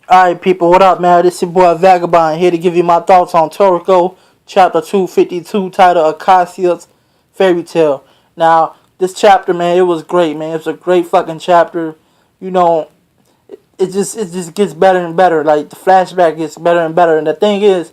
Alright, people, what up, man? This your boy Vagabond here to give you my thoughts on Toriko, chapter 252, titled Acacia's Fairy Tale. Now, this chapter, man, it was great, man. It was a great fucking chapter. You know, it just gets better and better. Like, the flashback gets better and better. And the thing is,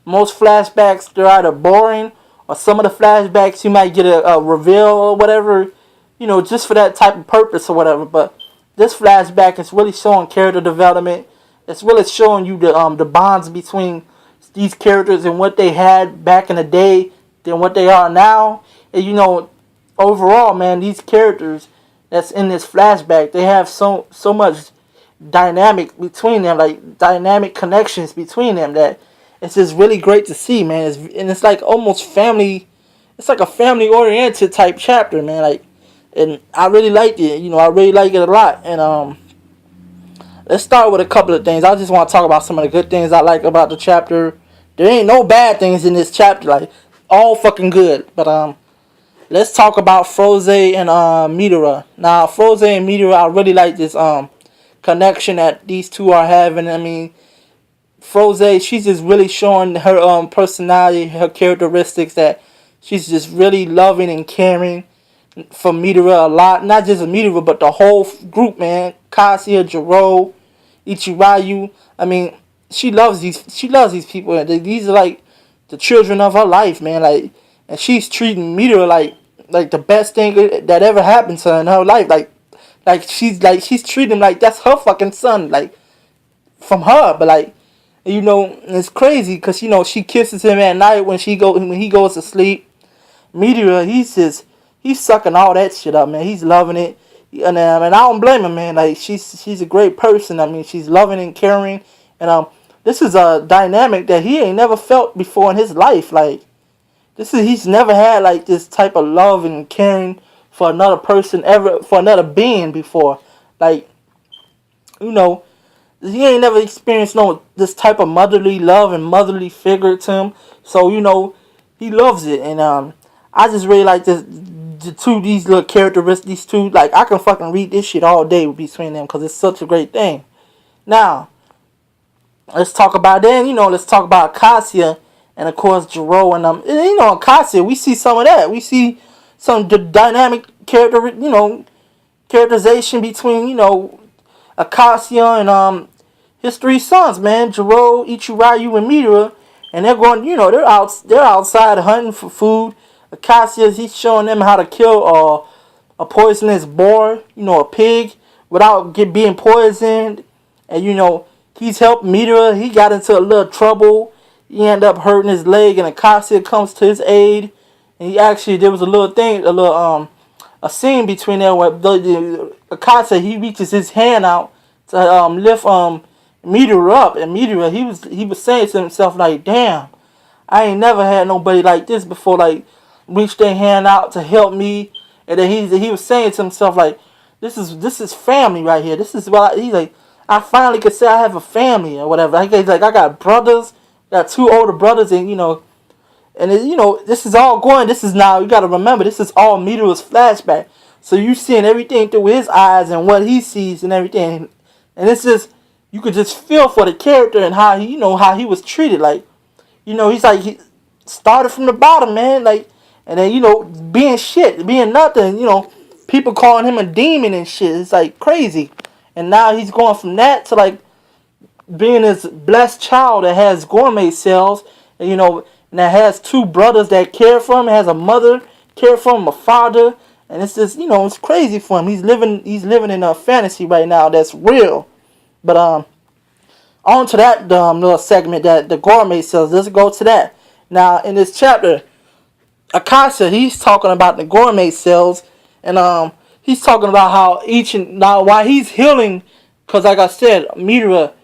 most flashbacks, they're either boring, or some of the flashbacks, you might get a reveal or whatever, just for that type of purpose or whatever. But this flashback is really showing character development. It's really showing you the bonds between these characters and what they had back in the day than what they are now. And overall, man, these characters that's in this flashback, they have so much dynamic between them, like dynamic connections between them, that it's just really great to see, man. It's like almost family. It's like a family oriented type chapter, man. Like, and I really liked it. I really like it a lot. And let's start with a couple of things. I just want to talk about some of the good things I like about the chapter. There ain't no bad things in this chapter, like all fucking good. But let's talk about Froze and Midora. Now, Froze and Midora, I really like this connection that these two are having. I mean, Froze, she's just really showing her personality, her characteristics, that she's just really loving and caring for Midora a lot. Not just Midora, but the whole group, man. Cassia, Jiro, Ichirayu. I mean, she loves these people. These are like the children of her life, man. Like, and she's treating Midora like the best thing that ever happened to her in her life. Like she's treating him like that's her fucking son, like from her. But like, it's crazy because she kisses him at night when he goes to sleep. Midora, he's sucking all that shit up, man. He's loving it. And I don't blame him, man. Like, she's a great person. I mean, she's loving and caring. And this is a dynamic that he ain't never felt before in his life. Like, he's never had like this type of love and caring for another person ever, for another being before. Like, he ain't never experienced this type of motherly love and motherly figure to him. So he loves it. And I just really like these little characteristics, these two, like, I can fucking read this shit all day between them because it's such a great thing. Now, let's talk about Cassia and, of course, Jiro. And Cassia, we see some of that. We see some dynamic characterization between, Cassia and his three sons, man. Jiro, Ichirayu, and Midora. And they're going, they're outside hunting for food. Cassius, he's showing them how to kill a poisonous boar, a pig, without being poisoned. And, he's helped Midora. He got into a little trouble. He ended up hurting his leg, and Acacia comes to his aid. And there was a scene between them where Acacia, he reaches his hand out to lift Midora up. And Midora, he was saying to himself, like, damn, I ain't never had nobody like this before, like, reach their hand out to help me. And then he was saying to himself, like, this is family right here. This is what he's like, I finally could say I have a family or whatever. He's like, I got brothers, got two older brothers, and this is all this is now, you got to remember, this is all Midora's flashback. So you seeing everything through his eyes and what he sees and everything. And it's just, you could just feel for the character and how he was treated. Like, he's like, he started from the bottom, man. Like, and then, being nothing, people calling him a demon and shit. It's like crazy. And now he's going from that to like being this blessed child that has gourmet cells, and that has two brothers that care for him, has a mother care for him, a father, and it's just, it's crazy for him. He's living in a fantasy right now that's real. But on to that little segment, that the gourmet cells. Let's go to that. Now, in this chapter, Akasha, he's talking about the gourmet cells, and he's talking about how while he's healing, because like I said, Midora,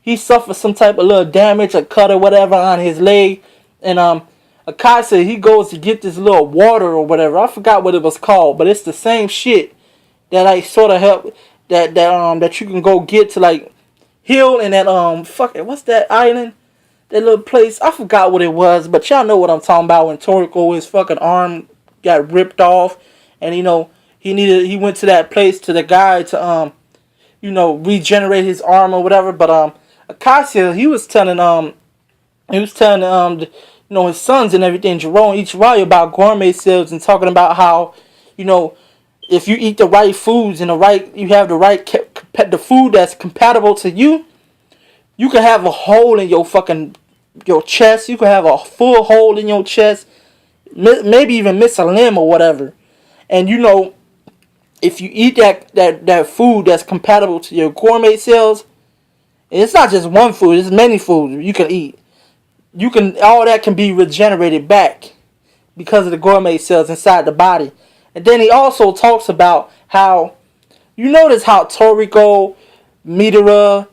he suffered some type of little damage, a cut or whatever on his leg, and Akasha, he goes to get this little water or whatever. I forgot what it was called, but it's the same shit that like sort of help that you can go get to like heal in that what's that island? That little place, I forgot what it was, but y'all know what I'm talking about. When Toriko, his fucking arm got ripped off, and he went to that place, to the guy, to regenerate his arm or whatever. But Acacia, he was telling his sons and everything, Jerome Ichirayu, about gourmet sales and talking about how, you know, if you eat the right foods and you have the right the food that's compatible to you, you can have a hole in your chest. You can have a full hole in your chest, maybe even miss a limb or whatever. And if you eat that food that's compatible to your gourmet cells, it's not just one food. It's many foods you can eat. All that can be regenerated back because of the gourmet cells inside the body. And then he also talks about how, you notice how Toriko, Midora,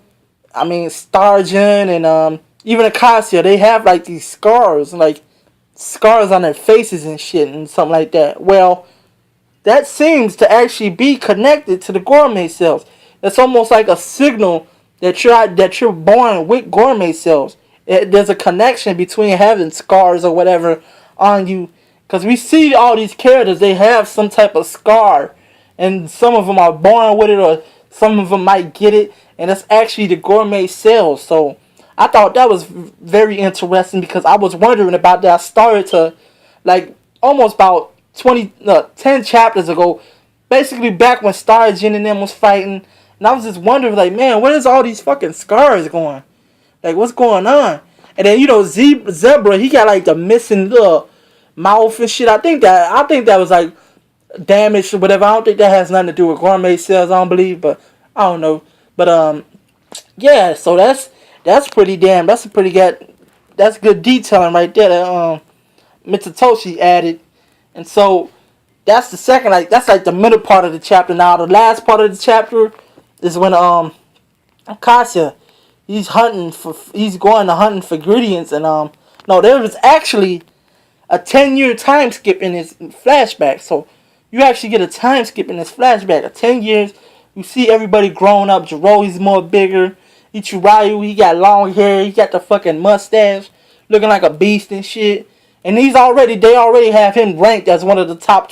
Starjan, and even Acacia, they have like these scars on their faces and shit and something like that. Well, that seems to actually be connected to the gourmet cells. It's almost like a signal that you're born with gourmet cells. There's a connection between having scars or whatever on you, because we see all these characters, they have some type of scar, and some of them are born with it, or some of them might get it, and it's actually the gourmet cells. So I thought that was very interesting, because I was wondering about that. I started to, like, almost about 10 chapters ago, basically back when Starjin and them was fighting, and I was just wondering, like, man, where is all these fucking scars going? Like, what's going on? And then, Zebra, he got like the missing little mouth and shit. I think that was like damaged or whatever. I don't think that has nothing to do with gourmet cells, I don't believe, but I don't know. But yeah, so that's pretty damn. That's good detailing right there that Mitsutoshi added. And so that's the second, that's like the middle part of the chapter. Now the last part of the chapter is when Acacia, he's going to hunting for ingredients, and no, there was actually a 10-year time skip in his flashback. So you actually get a time skip in his flashback of 10 years. You see everybody growing up. Jiro, he's more bigger. Ichirayu, he got long hair. He got the fucking mustache, looking like a beast and shit. And they already have him ranked as one of the top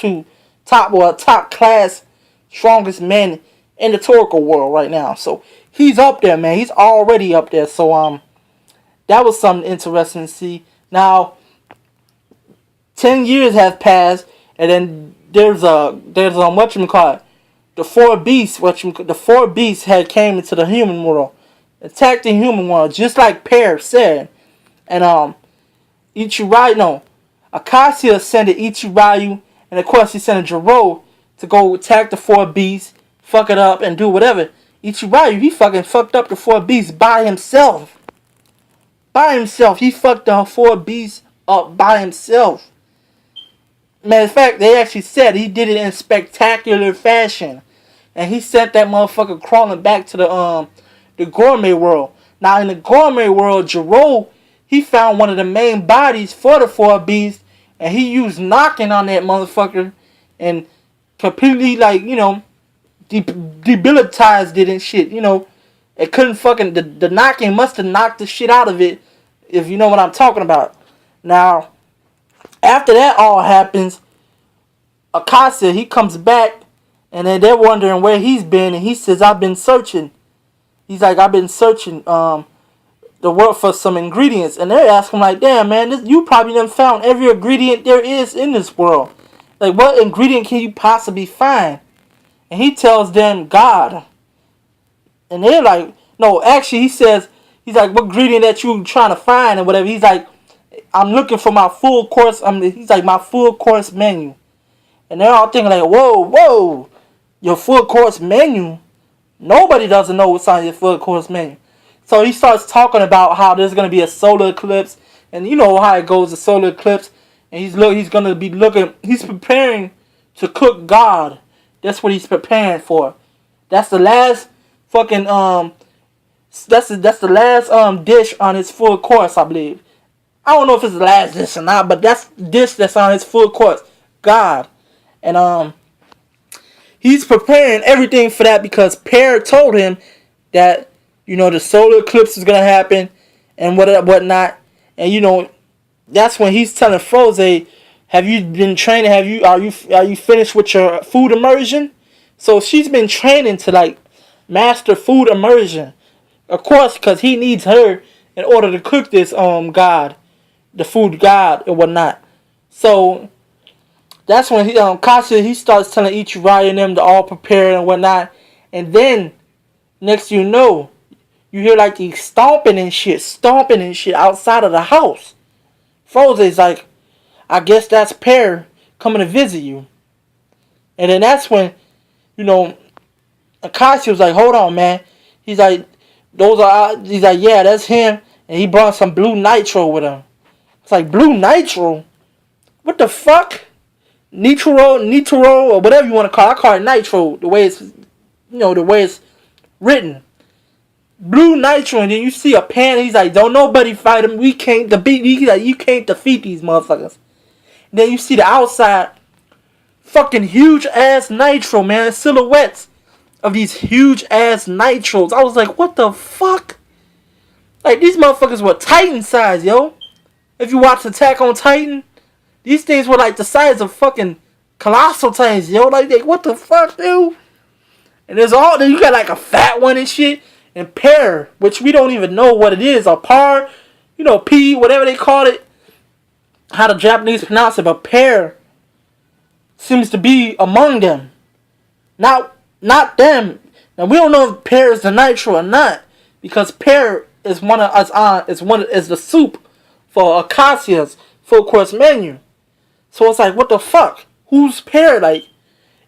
class strongest men in the Toriko world right now. So he's up there, man. He's already up there. So that was something interesting to see. Now 10 years have passed, and then there's whatchamacallit, the four beasts. The four beasts had came into the human world, attacked the human world, just like Pear said. And Acacia sent Ichirayu, and of course he sent Jiro to go attack the four beasts, fuck it up, and do whatever. Ichirayu, he fucking fucked up the four beasts by himself. He fucked the four beasts up by himself. Matter of fact, they actually said he did it in spectacular fashion. And he sent that motherfucker crawling back to the gourmet world. Now in the gourmet world, Jiro, he found one of the main bodies for the four beasts, and he used knocking on that motherfucker and completely debilitized it and shit. It couldn't fucking, the knocking must have knocked the shit out of it, if you know what I'm talking about. Now, after that all happens, Acacia, he comes back, and then they're wondering where he's been, and he says, I've been searching. He's like, I've been searching the world for some ingredients. And they're asking, like, damn, man, you probably done found every ingredient there is in this world. Like, what ingredient can you possibly find? And he tells them, God. And they're like, no, actually, he's like, what ingredient that you trying to find and whatever. He's like, I'm looking for my full course. He's like, my full course menu. And they're all thinking like, whoa, your full course menu? Nobody doesn't know what's on your full course menu. So he starts talking about how there's going to be a solar eclipse. And you know how it goes, the solar eclipse. And he's going to be looking, he's preparing to cook God. That's what he's preparing for. That's the last fucking, that's the last dish on his full course, I believe. I don't know if it's the last dish or not, but that's the dish that's on his full course. God. And he's preparing everything for that because Pear told him that, the solar eclipse is gonna happen and whatnot. And that's when he's telling Froze, have you been training? Are you finished with your food immersion? So she's been training to master food immersion. Of course, because he needs her in order to cook this god, the food god and whatnot. So that's when Kasha he starts telling Ichiraya and them to all prepare and whatnot. And then next you know, you hear like these stomping and shit outside of the house. Frozen is like, I guess that's Pear coming to visit you. And then that's when, you know, Akashi was like, hold on, man. He's like, he's like, yeah, that's him. And he brought some blue nitro with him. It's like, blue nitro? What the fuck? Nitro, or whatever you want to call it. I call it nitro, the way it's, the way it's written. Blue nitro, and then you see a pan. He's like, don't nobody fight him. We can't defeat. He's like, you can't defeat these motherfuckers. And then you see the outside, fucking huge ass nitro, man, silhouettes of these huge ass nitros. I was like, what the fuck? Like, these motherfuckers were Titan size, yo. If you watch Attack on Titan, these things were like the size of fucking colossal titans, yo. Like, what the fuck, dude? And then you got like a fat one and shit. And Pear, which we don't even know what it is, or Par, P, whatever they call it, how the Japanese pronounce it, but Pear seems to be among them. Not them. Now we don't know if Pear is the nitro or not, because Pear is is the soup for Akasia's full course menu. So it's like, what the fuck? Who's Pear? Like,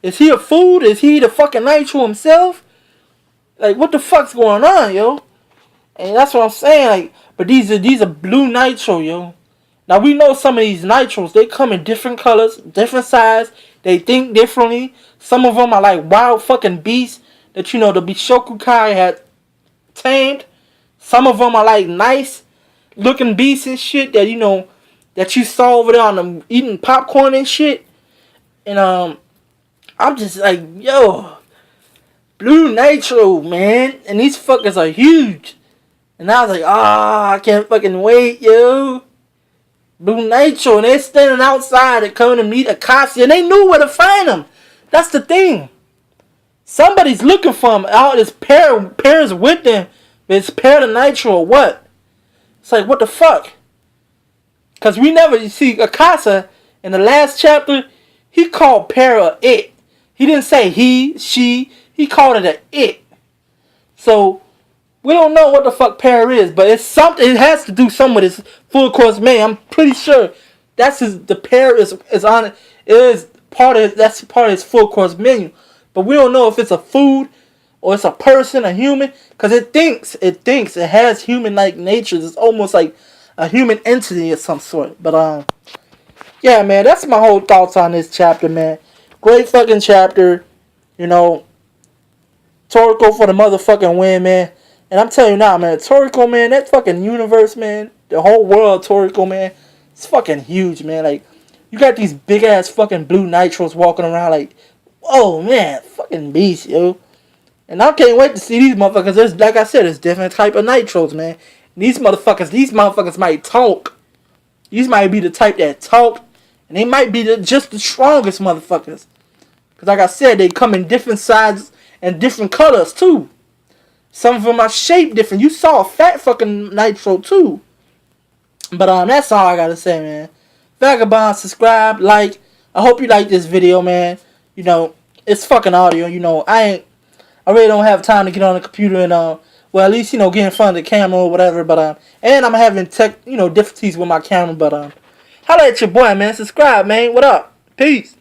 is he a food? Is he the fucking nitro himself? Like, what the fuck's going on, yo? And that's what I'm saying. Like, but these are blue nitro, yo. Now we know some of these nitros, they come in different colors, different size. They think differently. Some of them are like wild fucking beasts that the Bishoku Kai had tamed. Some of them are like nice looking beasts and shit that that you saw over there on them eating popcorn and shit. And I'm just like, yo, blue nitro, man, and these fuckers are huge. And I was like, I can't fucking wait, yo. Blue nitro, and they're standing outside and coming to meet Akashi, and they knew where to find him. That's the thing. Somebody's looking for him. Out this Pear's with them. It's Pear the nitro or what? It's like, what the fuck? Because we never see Akasa in the last chapter. He called Pear a it. He didn't say he, she. He called it a it. So we don't know what the fuck Pear is, but it's something. It has to do something with his full course menu. I'm pretty sure the Pear is on it. That's part of his full course menu. But we don't know if it's a food or it's a person, a human, because it thinks it has human-like natures. It's almost like a human entity of some sort. But yeah, man, that's my whole thoughts on this chapter, man. Great fucking chapter, Toriko for the motherfucking win, man. And I'm telling you now, man, Toriko, man, that fucking universe, man, the whole world, Toriko, man, it's fucking huge, man. Like, you got these big ass fucking blue nitros walking around, like, oh man, fucking beast, yo. And I can't wait to see these motherfuckers. There's, like I said, there's different type of nitros, man. These motherfuckers might talk. These might be the type that talk, and they might be just the strongest motherfuckers. Because like I said, they come in different sizes and different colors, too. Some of them are shaped different. You saw a fat fucking nitro, too. But that's all I gotta say, man. Vagabond, subscribe, like. I hope you like this video, man. It's fucking audio. I really don't have time to get on the computer and well, at least get in front of the camera or whatever. But and I'm having difficulties with my camera. But holla at your boy, man. Subscribe, man. What up? Peace.